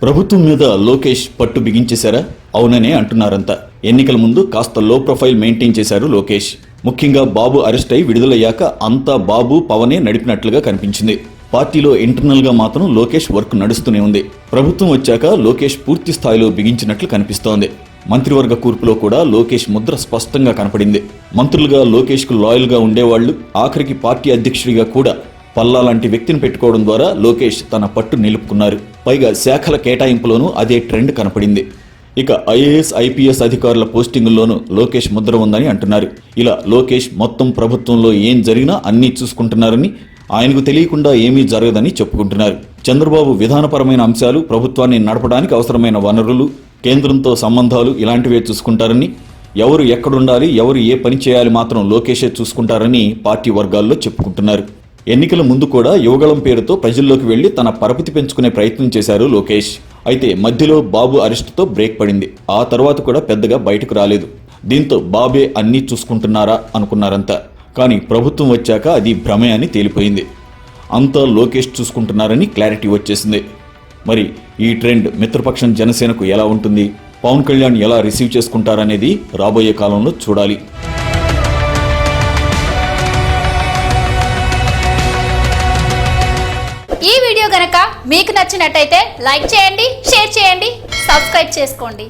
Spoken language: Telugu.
ప్రభుత్వం మీద లోకేష్ పట్టు బిగించేశారా? అవుననే అంటున్నారంతా. ఎన్నికల ముందు కాస్త లో ప్రొఫైల్ మెయింటైన్ చేశారు లోకేష్. ముఖ్యంగా బాబు అరెస్ట్ అయి విడుదలయ్యాక అంతా బాబు పవనే నడిపినట్లుగా కనిపించింది. పార్టీలో ఇంటర్నల్ గా మాత్రం లోకేష్ వర్క్ నడుస్తూనే ఉంది. ప్రభుత్వం వచ్చాక లోకేష్ పూర్తి స్థాయిలో బిగించినట్లు కనిపిస్తోంది. మంత్రివర్గ కూర్పులో కూడా లోకేష్ ముద్ర స్పష్టంగా కనపడింది. మంత్రులుగా లోకేష్ కు లాయల్ గా ఉండేవాళ్లు, ఆఖరికి పార్టీ అధ్యక్షుడిగా కూడా పల్లా లాంటి వ్యక్తిని పెట్టుకోవడం ద్వారా లోకేష్ తన పట్టు నిలుపుకున్నారు. పైగా శాఖల కేటాయింపులోనూ అదే ట్రెండ్ కనపడింది. ఇక ఐఏఎస్, ఐపీఎస్ అధికారుల పోస్టింగుల్లోనూ లోకేష్ ముద్ర ఉందని అంటున్నారు. ఇలా లోకేష్ మొత్తం ప్రభుత్వంలో ఏం జరిగినా అన్నీ చూసుకుంటున్నారని, ఆయనకు తెలియకుండా ఏమీ జరగదని చెప్పుకుంటున్నారు. చంద్రబాబు విధానపరమైన అంశాలు, ప్రభుత్వాన్ని నడపడానికి అవసరమైన వనరులు, కేంద్రంతో సంబంధాలు ఇలాంటివే చూసుకుంటారని, ఎవరు ఎక్కడుండాలి, ఎవరు ఏ పని చేయాలి మాత్రం లోకేషే చూసుకుంటారని పార్టీ వర్గాల్లో చెప్పుకుంటున్నారు. ఎన్నికల ముందు కూడా యువగళం పేరుతో ప్రజల్లోకి వెళ్లి తన పరపతి పెంచుకునే ప్రయత్నం చేశారు లోకేష్. అయితే మధ్యలో బాబు అరెస్టుతో బ్రేక్ పడింది. ఆ తర్వాత కూడా పెద్దగా బయటకు రాలేదు. దీంతో బాబే అన్నీ చూసుకుంటున్నారా అనుకున్నారంతా. కానీ ప్రభుత్వం వచ్చాక అది భ్రమే అని తేలిపోయింది. అంతా లోకేష్ చూసుకుంటున్నారని క్లారిటీ వచ్చేసింది. మరి ఈ ట్రెండ్ మిత్రపక్షం జనసేనకు ఎలా ఉంటుంది, పవన్ కళ్యాణ్ ఎలా రిసీవ్ చేసుకుంటారనేది రాబోయే కాలంలో చూడాలి. ఈ వీడియో గనక మీకు నచ్చినట్టయితే లైక్ చేయండి, షేర్ చేయండి, సబ్స్క్రైబ్ చేసుకోండి.